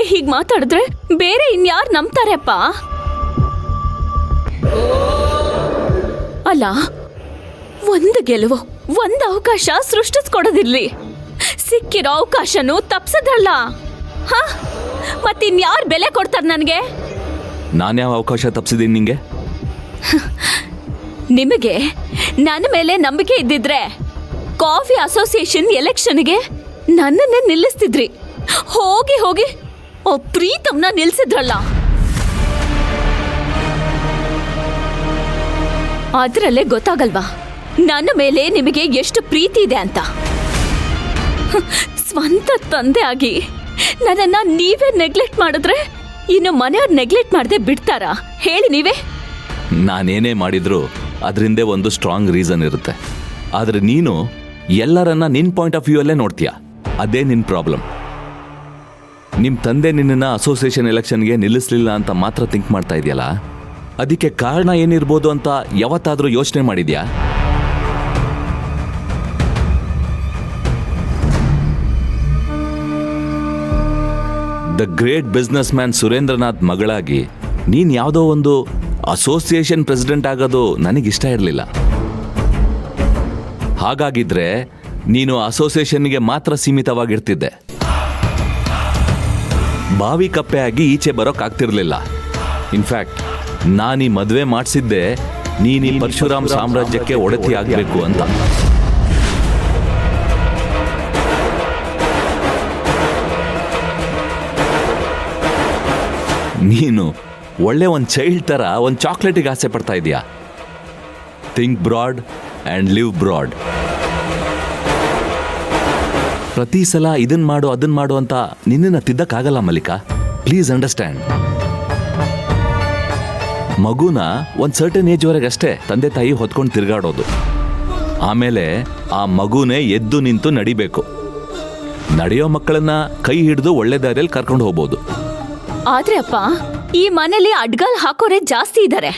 ಹೀಗ್ ಮಾತಾಡಿದ್ರೆ ಬೇರೆ ಇನ್ಯಾರು ನಂಬ್ತಾರೆಪ್ಪ? ಅಲ್ಲ, ಒಂದು ಗೆಲುವು, ಒಂದು ಅವಕಾಶ ಸೃಷ್ಟಿಸ್ಕೊಡೋದಿರ್ಲಿ, ಸಿಕ್ಕಿರೋ ಅವಕಾಶನೂ ತಪ್ಸದಲ್ಲ. ಹ, ಮತ್ತಿನ್ಯಾರು ಬೆಲೆ ಕೊಡ್ತಾರೆ ನನಗೆ? ನಾನ್ಯಾವ ಅವಕಾಶ ತಪ್ಸಿದ್ದೀನಿ ನಿಂಗೆ? ನಿಮಗೆ ನನ್ನ ಮೇಲೆ ನಂಬಿಕೆ ಇದ್ದಿದ್ರೆ ಕಾಫಿ ಅಸೋಸಿಯೇಷನ್ ಎಲೆಕ್ಷನ್ಗೆ ನನ್ನನ್ನೇ ನಿಲ್ಲಿಸ್ತಿದ್ರಿ. ಹೋಗಿ ಹೋಗಿ ಪ್ರೀತಮ್ನ ನಿಲ್ಸಿದ್ರಲ್ಲ. ಅದರಲ್ಲೇ ಗೊತ್ತಾಗಲ್ವಾ ನನ್ನ ಮೇಲೆ ನಿಮಗೆ ಎಷ್ಟು ಪ್ರೀತಿ ಇದೆ ಅಂತ? ಸ್ವಂತ ತಂದೆ ಆಗಿ ನನ್ನನ್ನ ನೀವೇ ನೆಗ್ಲೆಕ್ಟ್ ಮಾಡಿದ್ರೆ ಇನ್ನು ಮನೆಯವ್ರು ನೆಗ್ಲೆಕ್ಟ್ ಮಾಡದೆ ಬಿಡ್ತಾರಾ ಹೇಳಿ ನೀವೇ? ನಾನೇನೇ ಮಾಡಿದ್ರು ಅದರಿಂದೇ ಒಂದು ಸ್ಟ್ರಾಂಗ್ ರೀಸನ್ ಇರುತ್ತೆ. ಆದರೆ ನೀನು ಎಲ್ಲರನ್ನ ನಿನ್ನ ಪಾಯಿಂಟ್ ಆಫ್ ವ್ಯೂ ಅಲ್ಲೇ ನೋಡ್ತೀಯ. ಅದೇ ನಿನ್ನ ಪ್ರಾಬ್ಲಮ್. ನಿಮ್ಮ ತಂದೆ ನಿನ್ನನ್ನು ಅಸೋಸಿಯೇಷನ್ ಎಲೆಕ್ಷನ್ಗೆ ನಿಲ್ಲಿಸಲಿಲ್ಲ ಅಂತ ಮಾತ್ರ ಥಿಂಕ್ ಮಾಡ್ತಾ ಇದೆಯಲ್ಲ, ಅದಕ್ಕೆ ಕಾರಣ ಏನಿರ್ಬೋದು ಅಂತ ಯಾವತ್ತಾದರೂ ಯೋಚನೆ ಮಾಡಿದ್ಯಾ? The great businessman Surendranath ಮಗಳಾಗಿ ನೀನು ಯಾವುದೋ ಒಂದು ಅಸೋಸಿಯೇಷನ್ ಪ್ರೆಸಿಡೆಂಟ್ ಆಗೋದು ನನಗಿಷ್ಟ ಇರಲಿಲ್ಲ. ಹಾಗಾಗಿದ್ರೆ ನೀನು ಅಸೋಸಿಯೇಷನ್ಗೆ ಮಾತ್ರ ಸೀಮಿತವಾಗಿರ್ತಿದ್ದೆ. ಬಾವಿ ಕಪ್ಪೆ ಆಗಿ ಈಚೆ ಬರೋಕ್ಕಾಗ್ತಿರ್ಲಿಲ್ಲ. ಇನ್ಫ್ಯಾಕ್ಟ್ ನಾನು ಈ ಮದುವೆ ಮಾಡಿಸಿದ್ದೆ ನೀನು ಪರಶುರಾಮ್ ಸಾಮ್ರಾಜ್ಯಕ್ಕೆ ಒಡತಿ ಆಗಬೇಕು ಅಂತ. ನೀನು ಒಳ್ಳೆ ಒಂದು ಚೈಲ್ಡ್ ಥರ ಒಂದು ಚಾಕ್ಲೇಟಿಗೆ ಆಸೆ ಪಡ್ತಾ ಇದೀಯಾ. Think broad and live broad. ಪ್ರತಿ ಸಲ ಇದನ್ನು ಮಾಡು ಅದನ್ನು ಮಾಡು ಅಂತ ನಿನ್ನನ್ನು ತಿದ್ದಕ್ಕಾಗಲ್ಲ ಮಲ್ಲಿಕಾ. Please understand. ಮಗುನ ಒಂದು ಸರ್ಟನ್ ಏಜ್ವರೆಗೆ ಅಷ್ಟೇ ತಂದೆ ತಾಯಿ ಹೊತ್ಕೊಂಡು ತಿರುಗಾಡೋದು. ಆಮೇಲೆ ಆ ಮಗುನೇ ಎದ್ದು ನಿಂತು ನಡಿಬೇಕು. ನಡೆಯೋ ಮಕ್ಕಳನ್ನ ಕೈ ಹಿಡಿದು ಒಳ್ಳೆ ದಾರಿಯಲ್ಲಿ ಕರ್ಕೊಂಡು ಹೋಗ್ಬೋದು. ಆದ್ರೆ ಅಪ್ಪ, ಈ ಮನೇಲಿ ಅಡ್ಗಾಲ್ ಹಾಕೋರೆ ಜಾಸ್ತಿ ಇದ್ದಾರೆ.